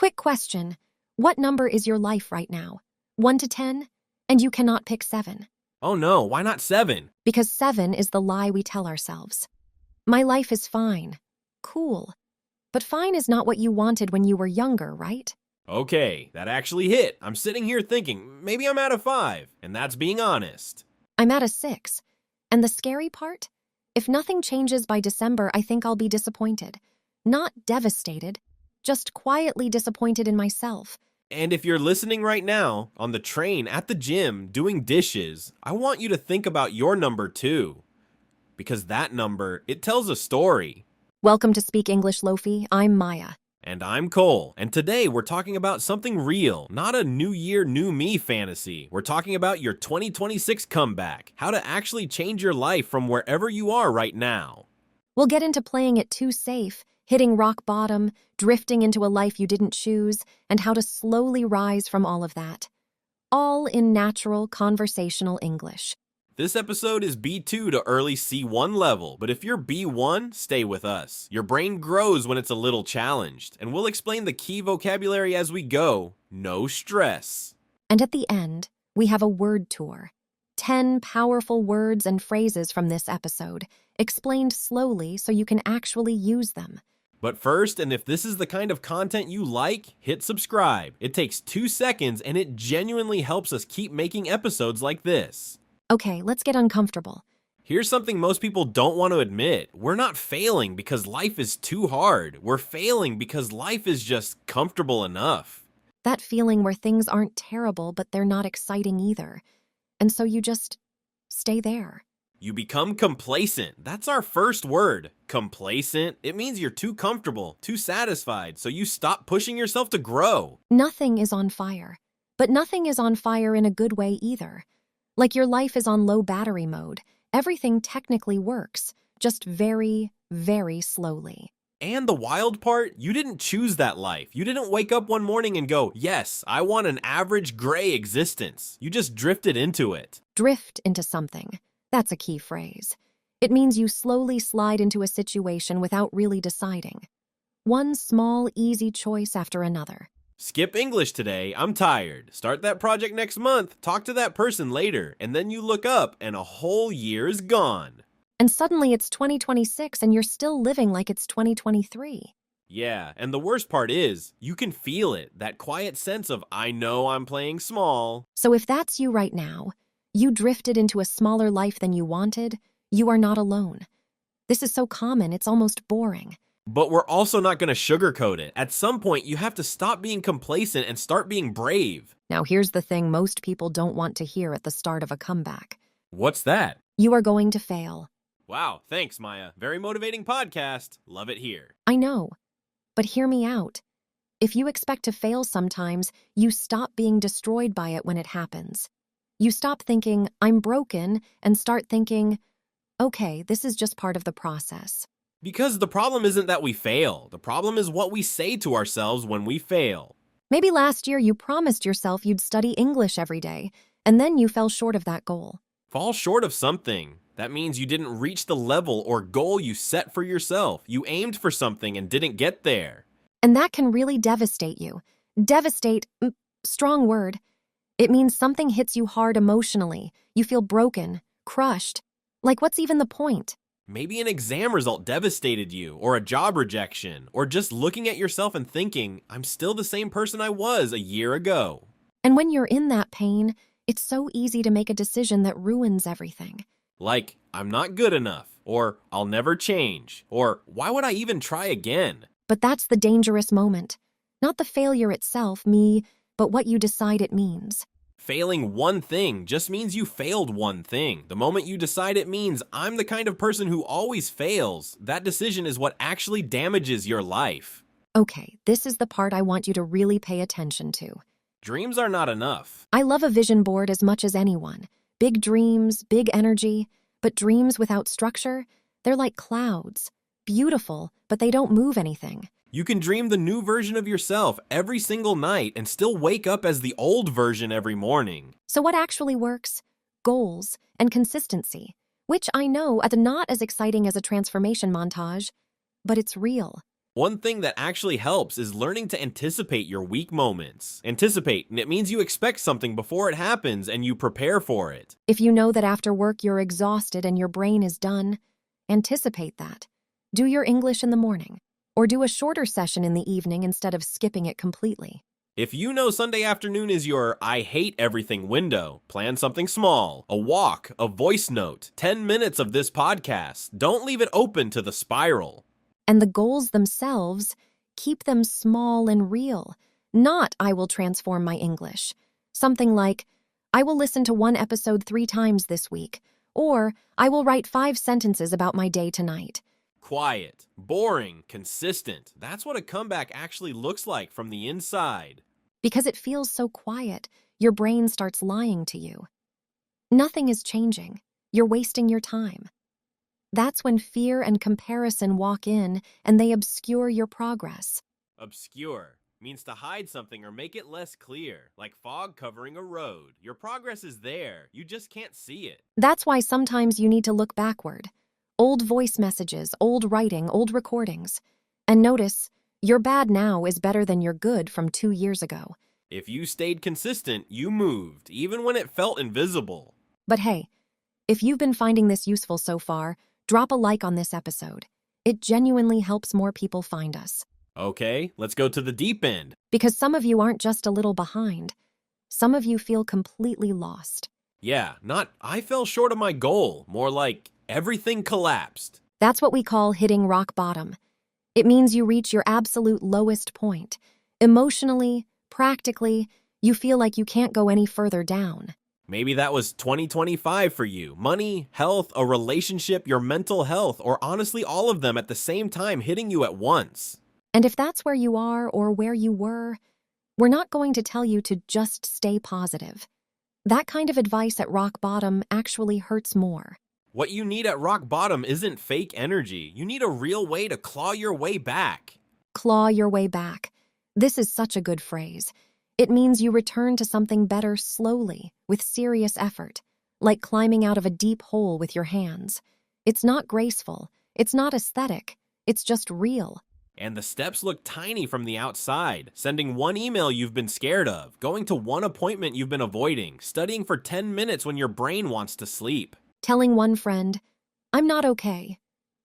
Quick question. What number is your life right now? 1 to 10? And you cannot pick 7. Oh no, why not 7? Because 7 is the lie we tell ourselves. My life is fine. Cool. But fine is not what you wanted when you were younger, right? Okay, that actually hit. I'm sitting here thinking, maybe I'm at a 5, and that's being honest. I'm at a 6. And the scary part? If nothing changes by December, I think I'll be disappointed. Not devastated, just quietly disappointed in myself. And if you're listening right now, on the train, at the gym, doing dishes, I want you to think about your number too. Because that number, it tells a story. Welcome to Speak English, Lofi. I'm Maya. And I'm Cole, and today we're talking about something real, not a new year, new me fantasy. We're talking about your 2026 comeback, how to actually change your life from wherever you are right now. We'll get into playing it too safe, hitting rock bottom, drifting into a life you didn't choose, and how to slowly rise from all of that. All in natural, conversational English. This episode is B2 to early C1 level, but if you're B1, stay with us. Your brain grows when it's a little challenged, and we'll explain the key vocabulary as we go. No stress. And at the end, we have a word tour. 10 powerful words and phrases from this episode, explained slowly so you can actually use them. But first, and if this is the kind of content you like, hit subscribe. It takes 2 seconds, and it genuinely helps us keep making episodes like this. Okay, let's get uncomfortable. Here's something most people don't want to admit. We're not failing because life is too hard. We're failing because life is just comfortable enough. That feeling where things aren't terrible, but they're not exciting either. And so you just stay there. You become complacent. That's our first word. Complacent. It means you're too comfortable, too satisfied, so you stop pushing yourself to grow. Nothing is on fire. But nothing is on fire in a good way either. Like your life is on low battery mode. Everything technically works, just very, very slowly. And the wild part, you didn't choose that life. You didn't wake up one morning and go, yes, I want an average gray existence. You just drifted into it. Drift into something. That's a key phrase. It means you slowly slide into a situation without really deciding. One small, easy choice after another. Skip English today, I'm tired. Start that project next month, talk to that person later, and then you look up and a whole year is gone. And suddenly it's 2026 and you're still living like it's 2023. Yeah, and the worst part is, you can feel it, that quiet sense of, I know I'm playing small. So if that's you right now, you drifted into a smaller life than you wanted, you are not alone. This is so common, it's almost boring. But we're also not going to sugarcoat it. At some point, you have to stop being complacent and start being brave. Now here's the thing most people don't want to hear at the start of a comeback. What's that? You are going to fail. Wow, thanks, Maya. Very motivating podcast. Love it here. I know, but hear me out. If you expect to fail sometimes, you stop being destroyed by it when it happens. You stop thinking, I'm broken, and start thinking, okay, this is just part of the process. Because the problem isn't that we fail. The problem is what we say to ourselves when we fail. Maybe last year you promised yourself you'd study English every day, and then you fell short of that goal. Fall short of something. That means you didn't reach the level or goal you set for yourself. You aimed for something and didn't get there. And that can really devastate you. Devastate, strong word. It means something hits you hard emotionally. You feel broken, crushed. Like, what's even the point? Maybe an exam result devastated you, or a job rejection, or just looking at yourself and thinking, I'm still the same person I was a year ago. And when you're in that pain, it's so easy to make a decision that ruins everything. Like, I'm not good enough, or I'll never change, or why would I even try again? But that's the dangerous moment. Not the failure itself, but what you decide it means. Failing one thing just means you failed one thing. The moment you decide it means I'm the kind of person who always fails, that decision is what actually damages your life. Okay, this is the part I want you to really pay attention to. Dreams are not enough. I love a vision board as much as anyone. Big dreams, big energy, but dreams without structure, they're like clouds. Beautiful, but they don't move anything. You can dream the new version of yourself every single night and still wake up as the old version every morning. So what actually works? Goals and consistency, which I know are not as exciting as a transformation montage, but it's real. One thing that actually helps is learning to anticipate your weak moments. Anticipate, and it means you expect something before it happens and you prepare for it. If you know that after work you're exhausted and your brain is done, anticipate that. Do your English in the morning, or do a shorter session in the evening instead of skipping it completely. If you know Sunday afternoon is your I hate everything window, plan something small, a walk, a voice note, 10 minutes of this podcast. Don't leave it open to the spiral. And the goals themselves, keep them small and real. Not, I will transform my English. Something like, I will listen to one episode 3 times this week, or I will write 5 sentences about my day tonight. Quiet, boring, consistent. That's what a comeback actually looks like from the inside. Because it feels so quiet, your brain starts lying to you. Nothing is changing. You're wasting your time. That's when fear and comparison walk in and they obscure your progress. Obscure means to hide something or make it less clear, like fog covering a road. Your progress is there, you just can't see it. That's why sometimes you need to look backward. Old voice messages, old writing, old recordings. And notice, your bad now is better than your good from 2 years ago. If you stayed consistent, you moved, even when it felt invisible. But hey, if you've been finding this useful so far, drop a like on this episode. It genuinely helps more people find us. Okay, let's go to the deep end. Because some of you aren't just a little behind. Some of you feel completely lost. Yeah, not I fell short of my goal, more like everything collapsed. That's what we call hitting rock bottom. It means you reach your absolute lowest point. Emotionally, practically, you feel like you can't go any further down. Maybe that was 2025 for you. Money, health, a relationship, your mental health, or honestly all of them at the same time hitting you at once. And if that's where you are or where you were, we're not going to tell you to just stay positive. That kind of advice at rock bottom actually hurts more. What you need at rock bottom isn't fake energy. You need a real way to claw your way back. Claw your way back. This is such a good phrase. It means you return to something better slowly, with serious effort, like climbing out of a deep hole with your hands. It's not graceful. It's not aesthetic. It's just real. And the steps look tiny from the outside. Sending one email you've been scared of, going to one appointment you've been avoiding, studying for 10 minutes when your brain wants to sleep. Telling one friend, I'm not okay.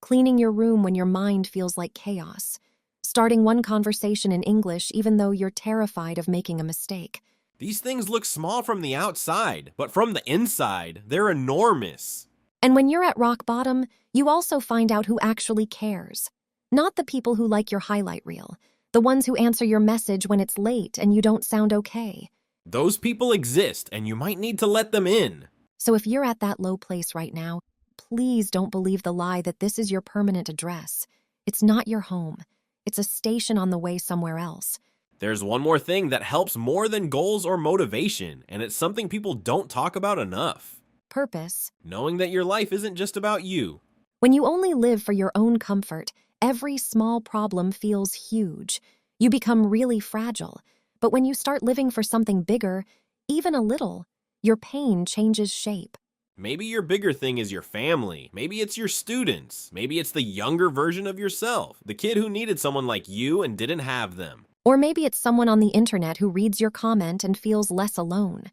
Cleaning your room when your mind feels like chaos. Starting one conversation in English even though you're terrified of making a mistake. These things look small from the outside, but from the inside, they're enormous. And when you're at rock bottom, you also find out who actually cares. Not the people who like your highlight reel, the ones who answer your message when it's late and you don't sound okay. Those people exist, and you might need to let them in. So if you're at that low place right now, please don't believe the lie that this is your permanent address. It's not your home. It's a station on the way somewhere else. There's one more thing that helps more than goals or motivation, and it's something people don't talk about enough. Purpose. Knowing that your life isn't just about you. When you only live for your own comfort, every small problem feels huge. You become really fragile. But when you start living for something bigger, even a little, your pain changes shape. Maybe your bigger thing is your family. Maybe it's your students. Maybe it's the younger version of yourself, the kid who needed someone like you and didn't have them. Or maybe it's someone on the internet who reads your comment and feels less alone.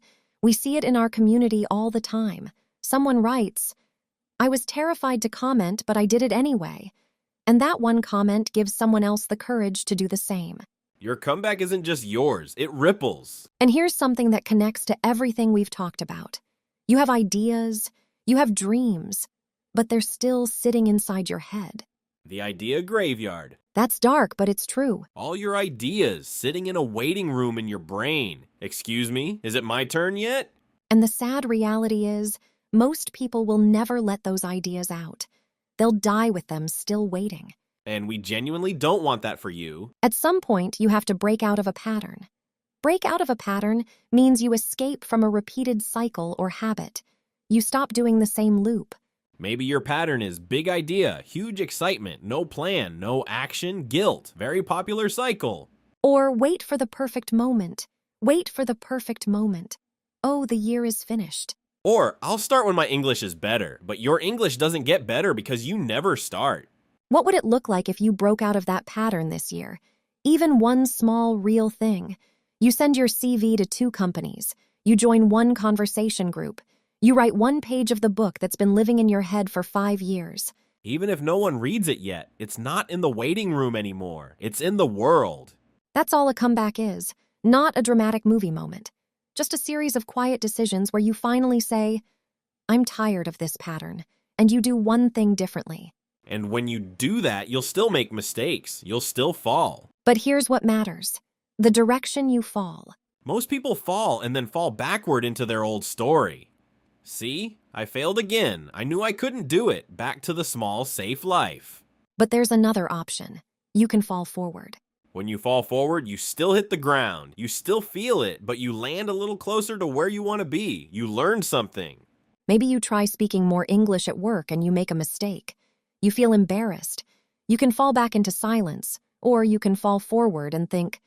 We see it in our community all the time. Someone writes, I was terrified to comment, but I did it anyway. And that one comment gives someone else the courage to do the same. Your comeback isn't just yours, it ripples. And here's something that connects to everything we've talked about. You have ideas, you have dreams, but they're still sitting inside your head. The idea graveyard. That's dark, but it's true. All your ideas sitting in a waiting room in your brain. Excuse me, is it my turn yet? And the sad reality is, most people will never let those ideas out. They'll die with them still waiting. And we genuinely don't want that for you. At some point, you have to break out of a pattern. Break out of a pattern means you escape from a repeated cycle or habit. You stop doing the same loop. Maybe your pattern is big idea, huge excitement, no plan, no action, guilt. Very popular cycle. Or wait for the perfect moment. Wait for the perfect moment. Oh, the year is finished. Or I'll start when my English is better, but your English doesn't get better because you never start. What would it look like if you broke out of that pattern this year? Even one small, real thing. You send your CV to 2 companies. You join one conversation group. You write one page of the book that's been living in your head for 5 years. Even if no one reads it yet, it's not in the waiting room anymore. It's in the world. That's all a comeback is. Not a dramatic movie moment. Just a series of quiet decisions where you finally say, I'm tired of this pattern, and you do one thing differently. And when you do that, you'll still make mistakes. You'll still fall. But here's what matters. The direction you fall. Most people fall and then fall backward into their old story. See? I failed again. I knew I couldn't do it. Back to the small, safe life. But there's another option. You can fall forward. When you fall forward, you still hit the ground. You still feel it, but you land a little closer to where you want to be. You learn something. Maybe you try speaking more English at work and you make a mistake. You feel embarrassed. You can fall back into silence, or you can fall forward and think,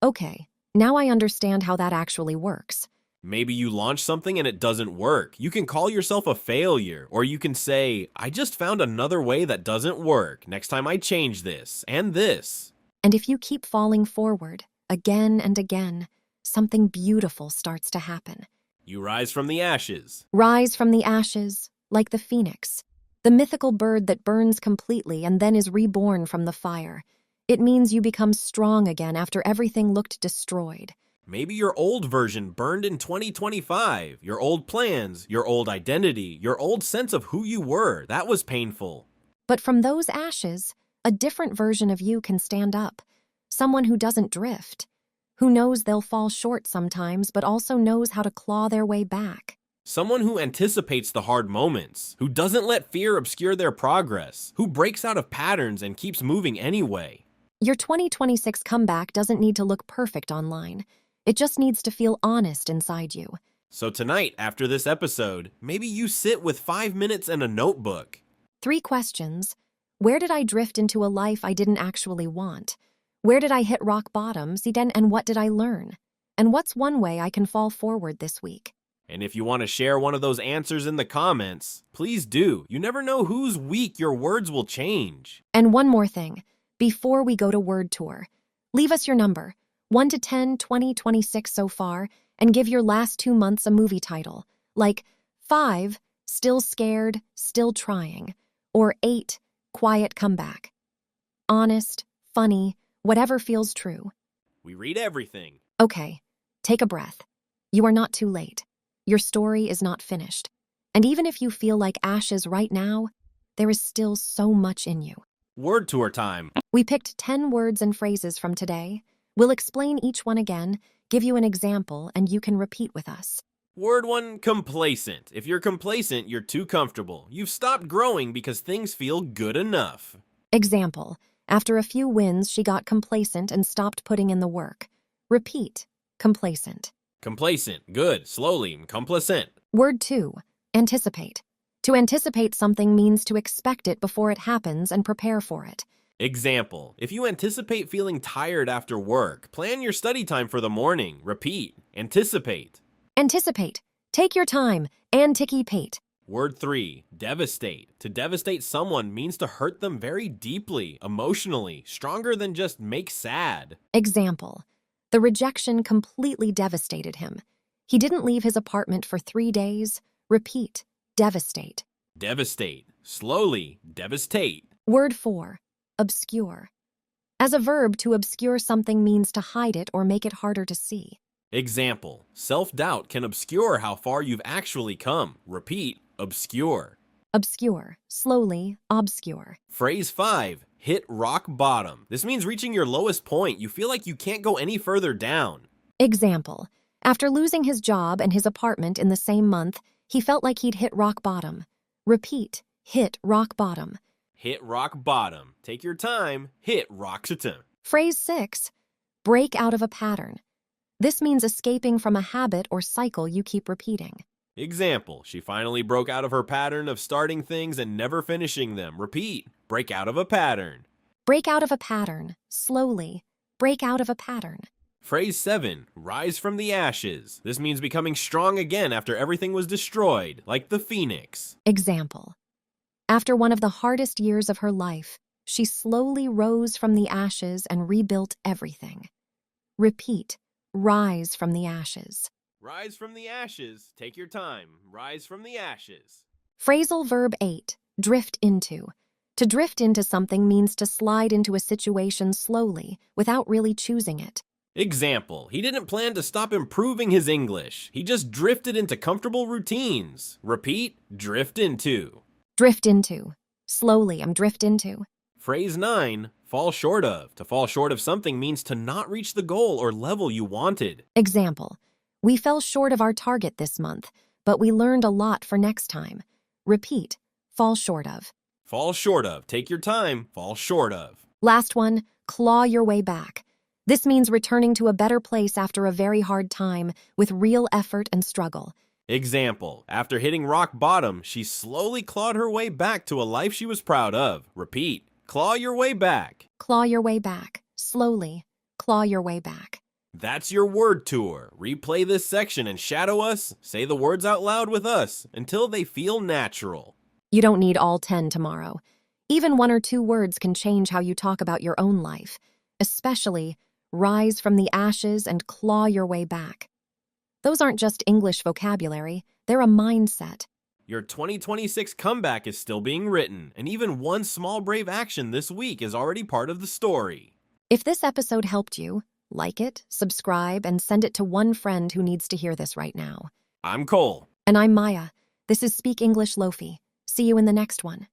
okay, now I understand how that actually works. Maybe you launch something and it doesn't work. You can call yourself a failure, or you can say, I just found another way that doesn't work. Next time I change this and this. And if you keep falling forward, again and again, something beautiful starts to happen. You rise from the ashes. Rise from the ashes, like the phoenix, the mythical bird that burns completely and then is reborn from the fire. It means you become strong again after everything looked destroyed. Maybe your old version burned in 2025. Your old plans, your old identity, your old sense of who you were. That was painful. But from those ashes, a different version of you can stand up. Someone who doesn't drift, who knows they'll fall short sometimes, but also knows how to claw their way back. Someone who anticipates the hard moments, who doesn't let fear obscure their progress, who breaks out of patterns and keeps moving anyway. Your 2026 comeback doesn't need to look perfect online. It just needs to feel honest inside you. So tonight, after this episode, maybe you sit with 5 minutes and a notebook. 3 questions. Where did I drift into a life I didn't actually want? Where did I hit rock bottom, and what did I learn? And what's one way I can fall forward this week? And if you want to share one of those answers in the comments, please do. You never know whose week your words will change. And one more thing. Before we go to word tour, leave us your number, 1 to 10, 20, 26 so far, and give your last 2 months a movie title, like 5, Still Scared, Still Trying, or 8, Quiet Comeback. Honest, funny, whatever feels true. We read everything. Okay, take a breath. You are not too late. Your story is not finished. And even if you feel like ashes right now, there is still so much in you. Word tour time. We picked 10 words and phrases from today. We'll explain each one again, give you an example, and you can repeat with us. Word 1, complacent. If you're complacent, you're too comfortable. You've stopped growing because things feel good enough. Example. After a few wins, she got complacent and stopped putting in the work. Repeat. Complacent. Complacent. Good. Slowly. Complacent. Word 2. Anticipate. To anticipate something means to expect it before it happens and prepare for it. Example. If you anticipate feeling tired after work, plan your study time for the morning. Repeat. Anticipate. Anticipate. Take your time. Anticipate. Word 3. Devastate. To devastate someone means to hurt them very deeply, emotionally, stronger than just make sad. Example. The rejection completely devastated him. He didn't leave his apartment for 3 days. Repeat. Devastate. Devastate. Slowly. Devastate. Word 4. Obscure. As a verb, to obscure something means to hide it or make it harder to see. Example. Self-doubt can obscure how far you've actually come. Repeat. Obscure. Obscure. Slowly. Obscure. Phrase 5. Hit rock bottom. This means reaching your lowest point. You feel like you can't go any further down. Example. After losing his job and his apartment in the same month, he felt like he'd hit rock bottom. Repeat. Hit rock bottom. Hit rock bottom. Take your time. Hit rock bottom. Phrase 6. Break out of a pattern. This means escaping from a habit or cycle you keep repeating. Example. She finally broke out of her pattern of starting things and never finishing them. Repeat. Break out of a pattern. Break out of a pattern. Slowly. Break out of a pattern. Phrase 7. Rise from the ashes. This means becoming strong again after everything was destroyed, like the phoenix. Example. After one of the hardest years of her life, She slowly rose from the ashes and rebuilt everything. Repeat, rise from the ashes. Rise from the ashes. Take your time. Rise from the ashes. Phrasal verb 8, drift into. To drift into something means to slide into a situation slowly, without really choosing it. Example, he didn't plan to stop improving his English. He just drifted into comfortable routines. Repeat, drift into. Drift into. Slowly, I'm drift into. Phrase 9, fall short of. To fall short of something means to not reach the goal or level you wanted. Example, we fell short of our target this month, but we learned a lot for next time. Repeat, fall short of. Fall short of. Take your time. Fall short of. Last one, claw your way back. This means returning to a better place after a very hard time with real effort and struggle. Example, after hitting rock bottom, she slowly clawed her way back to a life she was proud of. Repeat, claw your way back. Claw your way back. Slowly, claw your way back. That's your word tour. Replay this section and shadow us. Say the words out loud with us until they feel natural. You don't need all 10 tomorrow. Even 1 or 2 words can change how you talk about your own life, especially rise from the ashes and claw your way back. Those aren't just English vocabulary, they're a mindset. Your 2026 comeback is still being written, and even one small brave action this week is already part of the story. If this episode helped you, like it, subscribe, and send it to one friend who needs to hear this right now. I'm Cole. And I'm Maya. This is Speak English Lofi. See you in the next one.